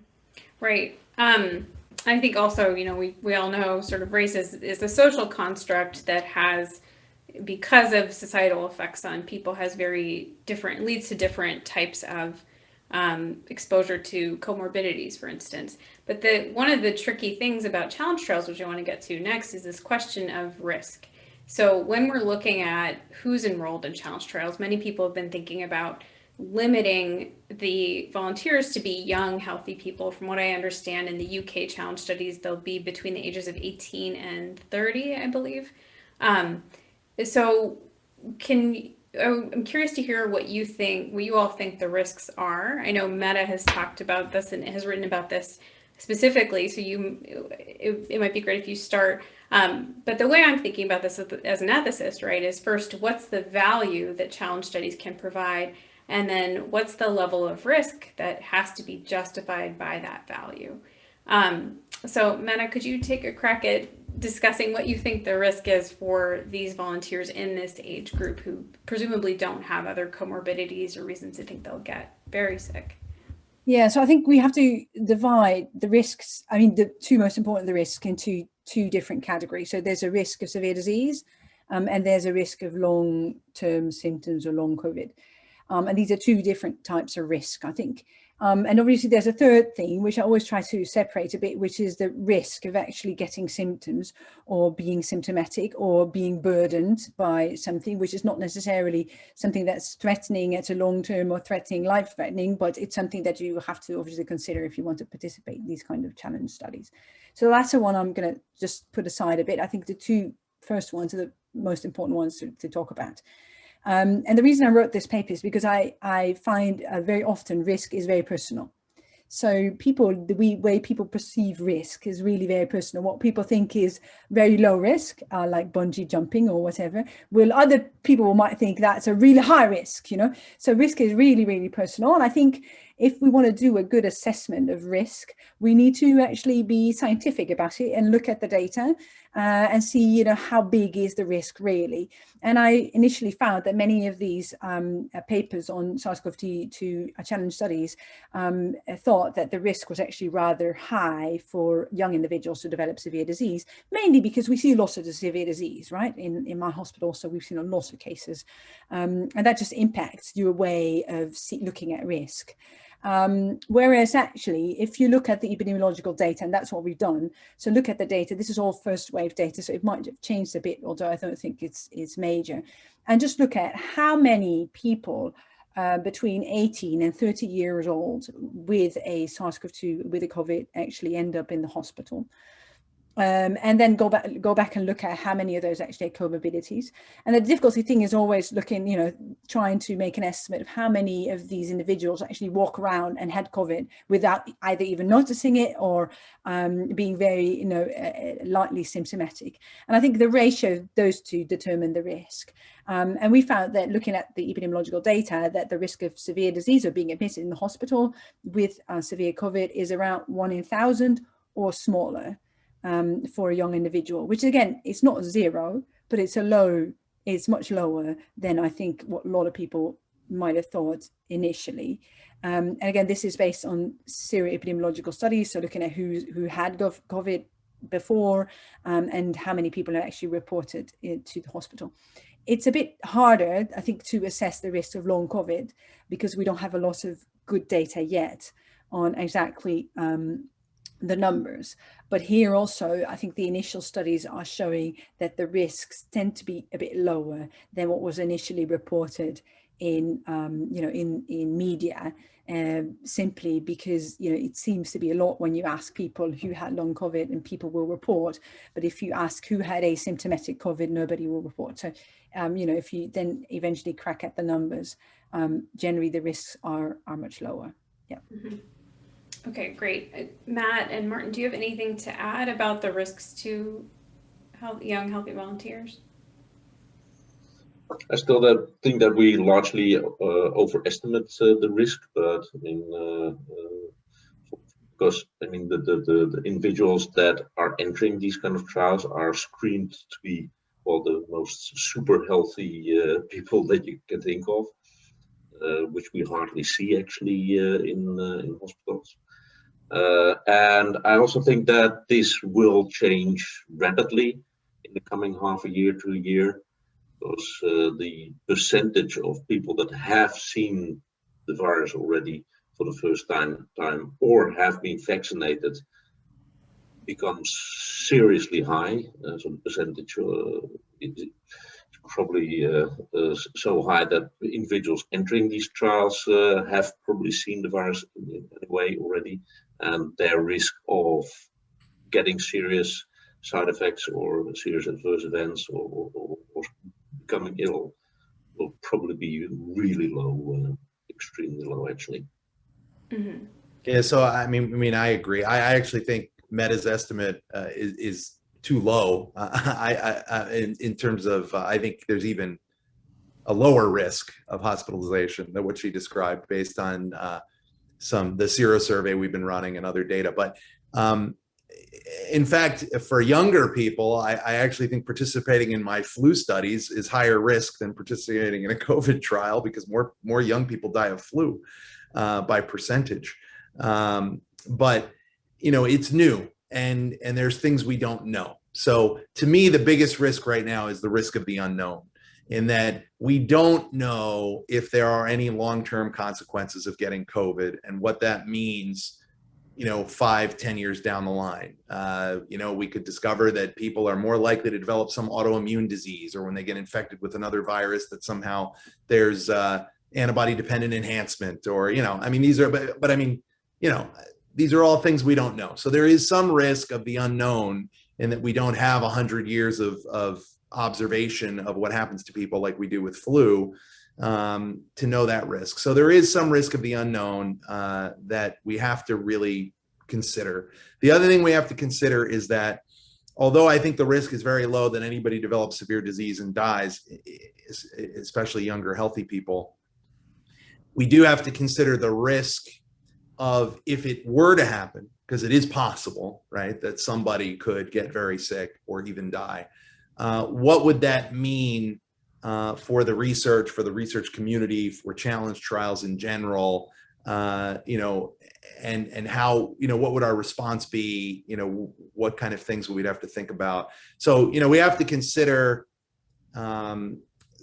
Right. I think also, we all know sort of race is a social construct that has, because of societal effects on people, leads to different types of exposure to comorbidities, for instance. But one of the tricky things about challenge trials, which I want to get to next, is this question of risk. So when we're looking at who's enrolled in challenge trials, many people have been thinking about limiting the volunteers to be young, healthy people. From what I understand, in the UK challenge studies, they'll be between the ages of 18 and 30, I believe. So I'm curious to hear what you all think the risks are. I know Meta has talked about this and has written about this specifically, so it might be great if you start. But the way I'm thinking about this as an ethicist, right, is first, what's the value that challenge studies can provide? And then what's the level of risk that has to be justified by that value? So Meta, could you take a crack at discussing what you think the risk is for these volunteers in this age group who presumably don't have other comorbidities or reasons to think they'll get very sick? Yeah, so I think we have to divide the risks, the two most important, the risk, into two different categories. So there's a risk of severe disease, and there's a risk of long-term symptoms or long COVID. And these are two different types of risk, I think. And obviously there's a third thing, which I always try to separate a bit, which is the risk of actually getting symptoms or being symptomatic or being burdened by something, which is not necessarily something that's threatening at a long term or threatening, life threatening, but it's something that you have to obviously consider if you want to participate in these kind of challenge studies. So the latter one I'm going to just put aside a bit. I think the two first ones are the most important ones to talk about. And the reason I wrote this paper is because I find very often risk is very personal. So the way people perceive risk is really very personal. What people think is very low risk, like bungee jumping or whatever, well, other people might think that's a really high risk, you know. So risk is really, really personal. And I think if we want to do a good assessment of risk, we need to actually be scientific about it and look at the data and see, you know, how big is the risk really. And I initially found that many of these papers on SARS-CoV-2 challenge studies thought that the risk was actually rather high for young individuals to develop severe disease, mainly because we see lots of the severe disease, right? In my hospital, so we've seen a lot of cases. And that just impacts your way of looking at risk. Whereas actually, if you look at the epidemiological data, and that's what we've done, so look at the data, this is all first wave data, so it might have changed a bit, although I don't think it's major. And just look at how many people between 18 and 30 years old with a SARS-CoV-2, with a COVID, actually end up in the hospital. And then go back and look at how many of those actually had comorbidities. And the difficulty thing is always looking, you know, trying to make an estimate of how many of these individuals actually walk around and had COVID without either even noticing it or being very, you know, lightly symptomatic. And I think the ratio of those two determine the risk. And we found that looking at the epidemiological data, that the risk of severe disease or being admitted in the hospital with severe COVID is around 1 in 1,000 or smaller. For a young individual, which again, it's not zero, but it's much lower than I think what a lot of people might have thought initially. And again, this is based on serial epidemiological studies, so looking at who had COVID before and how many people are actually reported to the hospital. It's a bit harder, I think, to assess the risk of long COVID because we don't have a lot of good data yet on exactly the numbers. But here also, I think the initial studies are showing that the risks tend to be a bit lower than what was initially reported in, you know, in media, simply because, you know, it seems to be a lot when you ask people who had long COVID and people will report. But if you ask who had asymptomatic COVID, nobody will report. So, you know, if you then eventually crack at the numbers, generally the risks are much lower. Yeah. Mm-hmm. Okay, great. Matt and Martin, do you have anything to add about the risks to young healthy volunteers? I still think that we largely overestimate the risk, but I mean, because I mean the individuals that are entering these kind of trials are screened to be, well, the most super healthy people that you can think of, which we hardly see actually in hospitals. And I also think that this will change rapidly in the coming half a year to a year, because the percentage of people that have seen the virus already for the first time or have been vaccinated becomes seriously high. So the percentage is probably so high that individuals entering these trials have probably seen the virus in any way already, and their risk of getting serious side effects or serious adverse events or becoming ill will probably be really low, extremely low actually. Mm-hmm. Yeah, so I mean, I agree. I actually think Meta's estimate is too low. In terms of, I think there's even a lower risk of hospitalization than what she described based on the sero survey we've been running and other data. But in fact, for younger people, I actually think participating in my flu studies is higher risk than participating in a COVID trial because more young people die of flu by percentage. But you know, it's new and there's things we don't know. So to me, the biggest risk right now is the risk of the unknown. in that we don't know if there are any long-term consequences of getting COVID and what that means, 5-10 years down the line. We could discover that people are more likely to develop some autoimmune disease, or when they get infected with another virus, that somehow there's antibody dependent enhancement, or, these are all things we don't know. So there is some risk of the unknown in that we don't have 100 years of observation of what happens to people like we do with flu, to know that risk. So there is some risk of the unknown that we have to really consider. The other thing we have to consider is that although I think the risk is very low that anybody develops severe disease and dies, especially younger, healthy people, we do have to consider the risk of, if it were to happen, because it is possible, right, that somebody could get very sick or even die. What would that mean for the research community, for challenge trials in general, and how, what would our response be? What kind of things we'd have to think about. So, we have to consider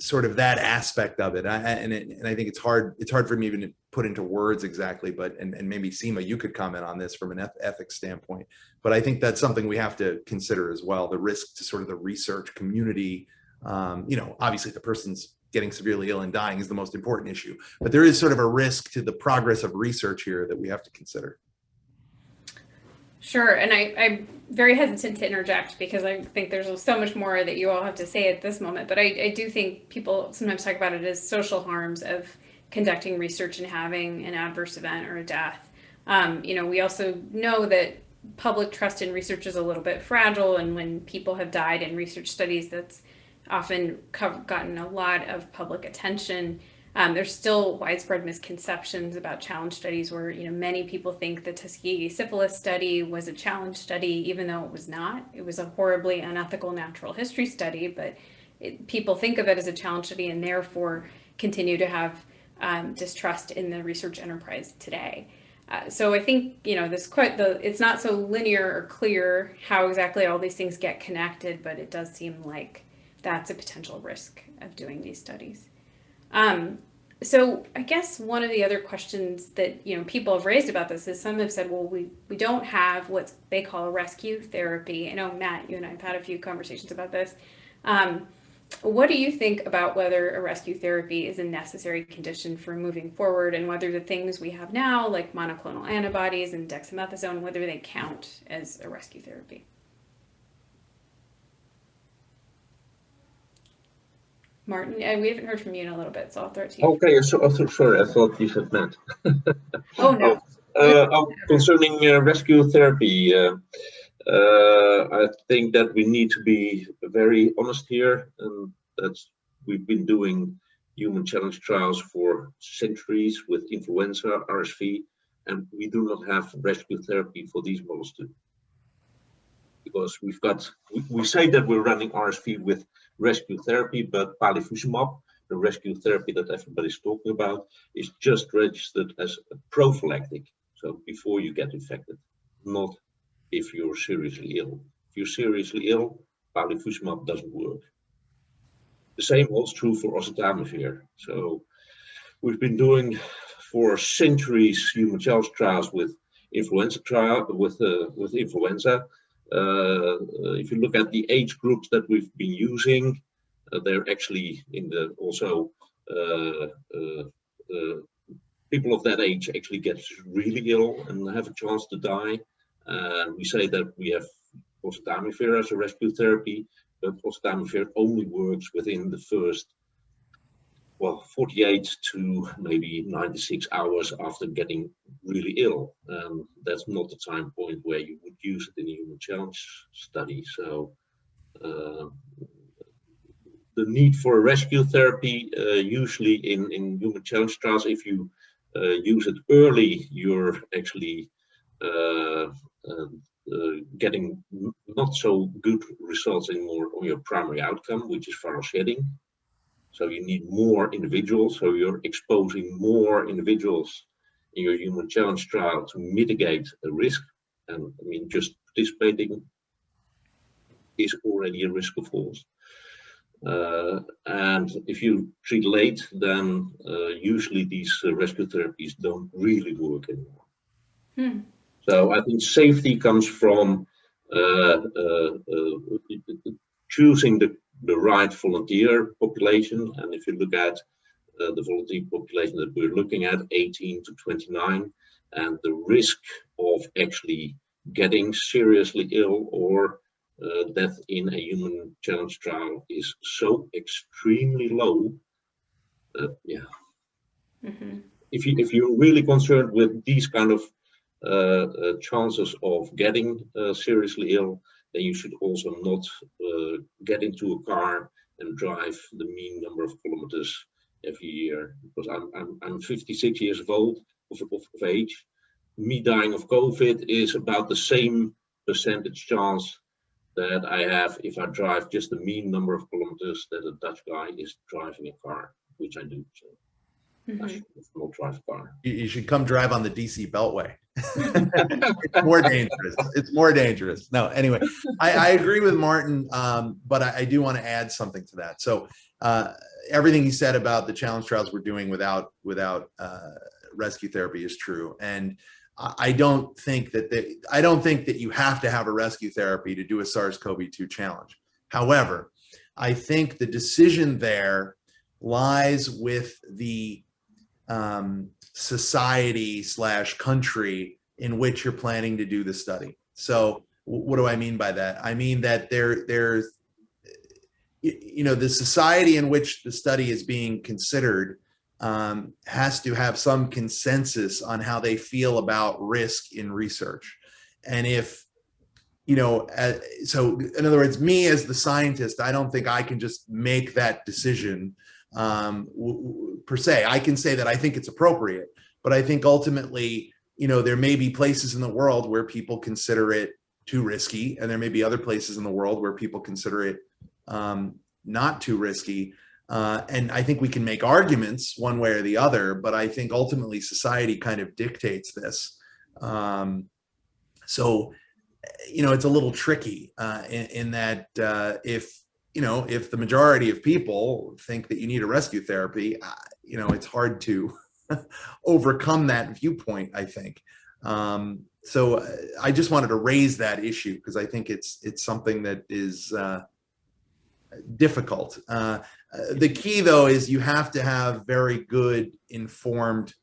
sort of that aspect of it. And I think it's hard for me even to put into words exactly, but, and maybe Seema, you could comment on this from an ethics standpoint, but I think that's something we have to consider as well, the risk to sort of the research community. Obviously the person's getting severely ill and dying is the most important issue, but there is sort of a risk to the progress of research here that we have to consider. Sure, and I'm very hesitant to interject because I think there's so much more that you all have to say at this moment, but I do think people sometimes talk about it as social harms of conducting research and having an adverse event or a death. We also know that public trust in research is a little bit fragile, and when people have died in research studies, that's often gotten a lot of public attention. There's still widespread misconceptions about challenge studies where, many people think the Tuskegee syphilis study was a challenge study, even though it was not. It was a horribly unethical natural history study, but people think of it as a challenge study and therefore continue to have distrust in the research enterprise today. So I think, it's not so linear or clear how exactly all these things get connected, but it does seem like that's a potential risk of doing these studies. So I guess one of the other questions that, people have raised about this is some have said, well, we don't have what they call a rescue therapy. I know, Matt, you and I have had a few conversations about this. What do you think about whether a rescue therapy is a necessary condition for moving forward, and whether the things we have now, like monoclonal antibodies and dexamethasone, whether they count as a rescue therapy? Martin, we haven't heard from you in a little bit, so I'll throw it to you. Okay, so sorry, I thought you said Matt. Oh, no. Concerning rescue therapy, I think that we need to be very honest here, and that's we've been doing human challenge trials for centuries with influenza, RSV, and we do not have rescue therapy for these models too. Because we say that we're running RSV with rescue therapy, but palifuzumab, the rescue therapy that everybody's talking about, is just registered as a prophylactic. So before you get infected, not if you're seriously ill. If you're seriously ill, palifuzumab doesn't work. The same holds true for oseltamivir. So we've been doing for centuries human challenge trials with influenza with influenza. If you look at the age groups that we've been using, they're actually in the people of that age actually get really ill and have a chance to die. We say that we have oseltamivir as a rescue therapy, but oseltamivir only works within the first 48 to maybe 96 hours after getting really ill. That's not the time point where you would use it in a human challenge study. So the need for a rescue therapy, usually in human challenge trials, if you use it early, you're actually getting not so good results anymore on your primary outcome, which is viral shedding. So you need more individuals, so you're exposing more individuals in your human challenge trial to mitigate the risk. And I mean, just participating is already a risk, of course. And if you treat late, then usually these rescue therapies don't really work anymore. Hmm. So I think safety comes from choosing the right volunteer population. And if you look at the volunteer population that we're looking at, 18 to 29, and the risk of actually getting seriously ill or death in a human challenge trial is so extremely low. Yeah. Mm-hmm. If you're really concerned with these kind of chances of getting seriously ill, then you should also not get into a car and drive the mean number of kilometers every year. Because I'm 56 years old of age. Me dying of COVID is about the same percentage chance that I have if I drive just the mean number of kilometers that a Dutch guy is driving a car, which I do. So I should not drive a car. You should come drive on the DC Beltway. It's more dangerous. It's more dangerous. No, anyway, I agree with Martin, but I do want to add something to that. So everything he said about the challenge trials we're doing without rescue therapy is true. And I don't think that you have to have a rescue therapy to do a SARS-CoV-2 challenge. However, I think the decision there lies with the society/country in which you're planning to do the study. So what do I mean by that? I mean that there's, you know, the society in which the study is being considered has to have some consensus on how they feel about risk in research. And if, you know, so in other words, me as the scientist, I don't think I can just make that decision per se. I can say that I think it's appropriate, but I think ultimately, you know, there may be places in the world where people consider it too risky, and there may be other places in the world where people consider it not too risky. And I think we can make arguments one way or the other, but I think ultimately society kind of dictates this. So, you know, it's a little tricky in that if the majority of people think that you need a rescue therapy, you know, it's hard to overcome that viewpoint, I think. So I just wanted to raise that issue because I think it's something that is difficult. The key, though, is you have to have very good informed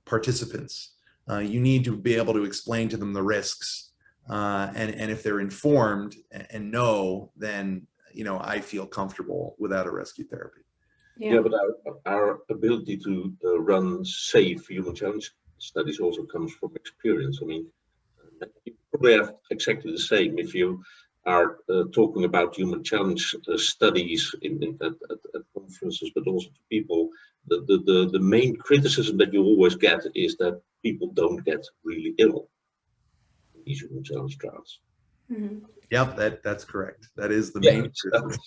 participants. You need to be able to explain to them the risks. And if they're informed and know, then, you know, I feel comfortable without a rescue therapy. Yeah, but our ability to run safe human challenge studies also comes from experience. I mean, you probably have exactly the same if you are talking about human challenge studies at conferences, but also to people. The main criticism that you always get is that people don't get really ill in these human challenge trials. Mm-hmm. Yep, that's correct. That is the main criticism.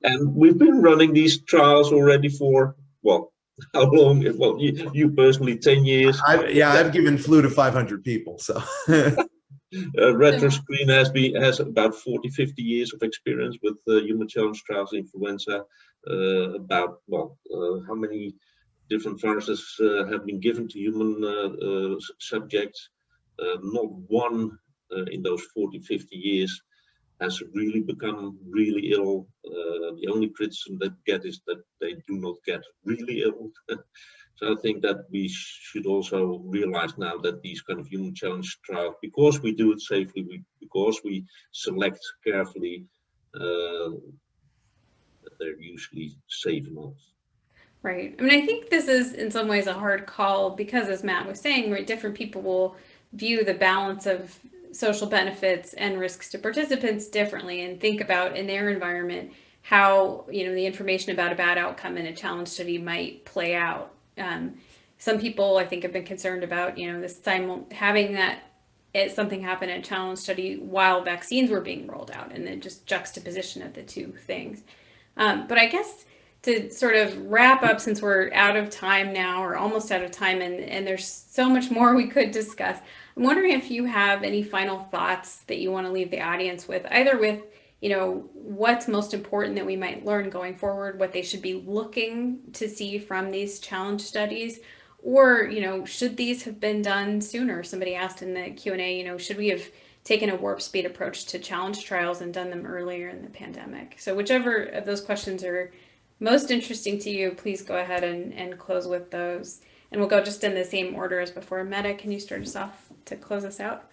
And we've been running these trials already for, well, how long? Well, you personally, 10 years. I've given flu to 500 people, so. Retroscreen has about 40-50 years of experience with human challenge trials, influenza. How many different viruses have been given to human subjects? Not one in those 40-50 years has really become really ill. The only criticism they get is that they do not get really ill. So I think that we should also realize now that these kind of human challenge trials, because we do it safely, because we select carefully, they're usually safe enough. Right. I mean, I think this is in some ways a hard call because, as Matt was saying, right, different people will view the balance of social benefits and risks to participants differently and think about in their environment how, you know, the information about a bad outcome in a challenge study might play out. Some people, I think, have been concerned about, you know, this having that something happen in a challenge study while vaccines were being rolled out, and then just juxtaposition of the two things. But I guess to sort of wrap up, since we're out of time now, or almost out of time, and there's so much more we could discuss, I'm wondering if you have any final thoughts that you want to leave the audience with, either with what's most important that we might learn going forward, what they should be looking to see from these challenge studies, or, should these have been done sooner? Somebody asked in the Q&A, should we have taken a warp speed approach to challenge trials and done them earlier in the pandemic? So whichever of those questions are most interesting to you, please go ahead and close with those. And we'll go just in the same order as before. Meta, can you start us off to close us out?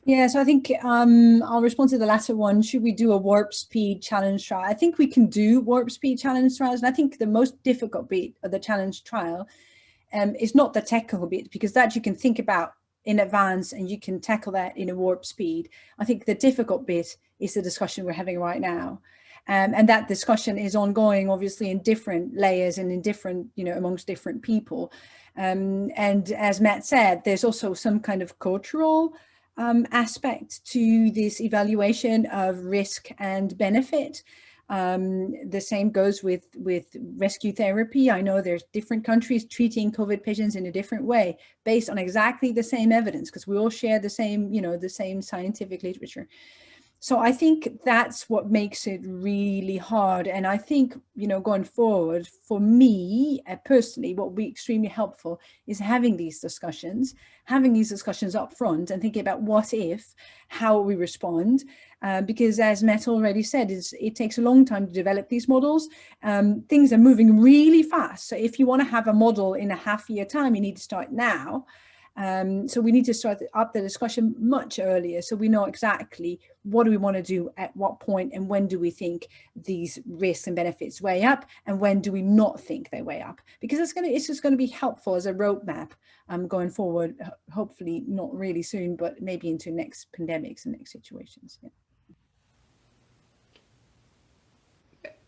Yeah, so I think I'll respond to the latter one. Should we do a warp speed challenge trial? I think we can do warp speed challenge trials. And I think the most difficult bit of the challenge trial is not the technical bit, because that you can think about in advance and you can tackle that in a warp speed. I think the difficult bit is the discussion we're having right now. And that discussion is ongoing, obviously, in different layers and in different, amongst different people. And as Matt said, there's also some kind of cultural aspect to this evaluation of risk and benefit. The same goes with rescue therapy. I know there's different countries treating COVID patients in a different way based on exactly the same evidence, because we all share the same, the same scientific literature. So I think that's what makes it really hard. And I think, going forward, for me personally, what would be extremely helpful is having these discussions up front and thinking about what if, how we respond. Because as Matt already said, it takes a long time to develop these models. Things are moving really fast. So if you want to have a model in a half-year time, you need to start now. So we need to start up the discussion much earlier, so we know exactly what do we want to do at what point, and when do we think these risks and benefits weigh up, and when do we not think they weigh up, because it's just going to be helpful as a roadmap going forward, hopefully not really soon, but maybe into next pandemics and next situations. Yeah.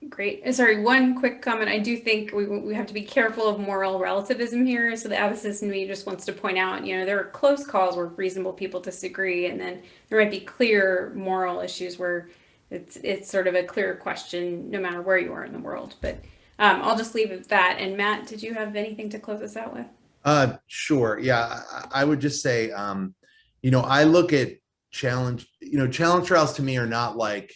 Great. Sorry, one quick comment. I do think we have to be careful of moral relativism here. So the ethicist in me just wants to point out, there are close calls where reasonable people disagree, and then there might be clear moral issues where it's sort of a clear question no matter where you are in the world. But I'll just leave it at that. And Matt, did you have anything to close us out with? Sure. Yeah, I would just say, I look at challenge trials to me are not like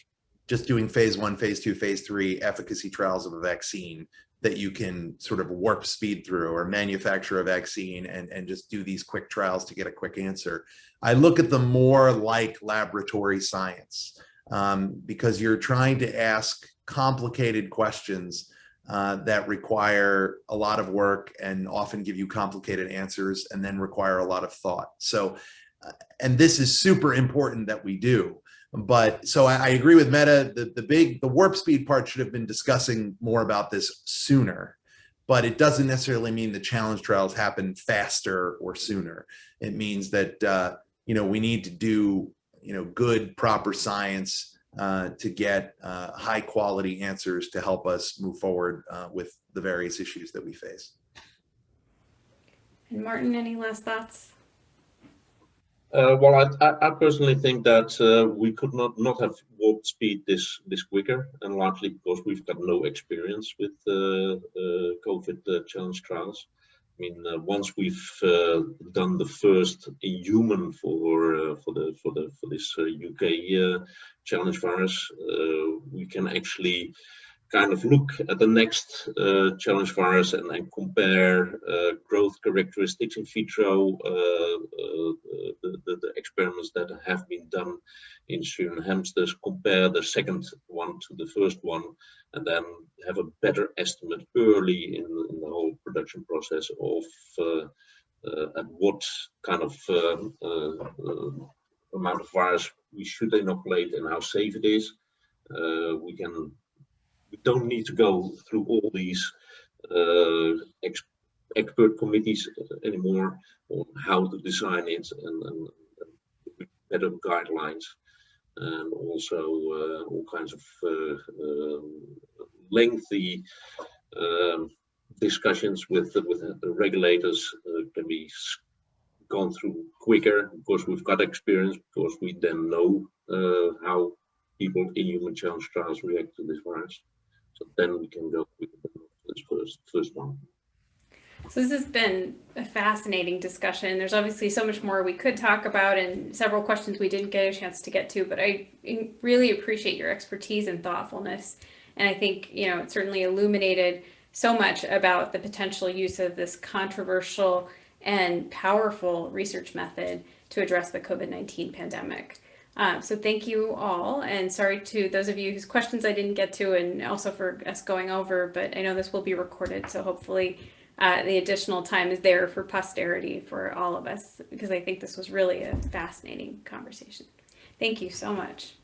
just doing phase 1, phase 2, phase 3 efficacy trials of a vaccine that you can sort of warp speed through, or manufacture a vaccine and just do these quick trials to get a quick answer. I look at them more like laboratory science, because you're trying to ask complicated questions that require a lot of work and often give you complicated answers and then require a lot of thought. So, and this is super important that we do. But so I agree with Meta, the warp speed part should have been discussing more about this sooner, but it doesn't necessarily mean the challenge trials happen faster or sooner. It means that, we need to do, good, proper science to get high quality answers to help us move forward with the various issues that we face. And Martin, any last thoughts? Well, I personally think that we could not have warped speed this quicker, and largely because we've got no experience with COVID challenge trials. I mean, once we've done the first human for this UK challenge virus, we can actually kind of look at the next challenge virus and compare growth characteristics in vitro, the experiments that have been done in Syrian hamsters, compare the second one to the first one, and then have a better estimate early in the whole production process of at what kind of amount of virus we should inoculate and how safe it is. We don't need to go through all these expert committees anymore on how to design it and better guidelines, and also all kinds of lengthy discussions with the regulators can be gone through quicker because we've got experience, because we then know how people in human challenge trials react to this virus. So then we can go with this first one. So this has been a fascinating discussion. There's obviously so much more we could talk about and several questions we didn't get a chance to get to, but I really appreciate your expertise and thoughtfulness. And I think, it certainly illuminated so much about the potential use of this controversial and powerful research method to address the COVID-19 pandemic. So thank you all, and sorry to those of you whose questions I didn't get to, and also for us going over, but I know this will be recorded, so hopefully the additional time is there for posterity for all of us, because I think this was really a fascinating conversation. Thank you so much.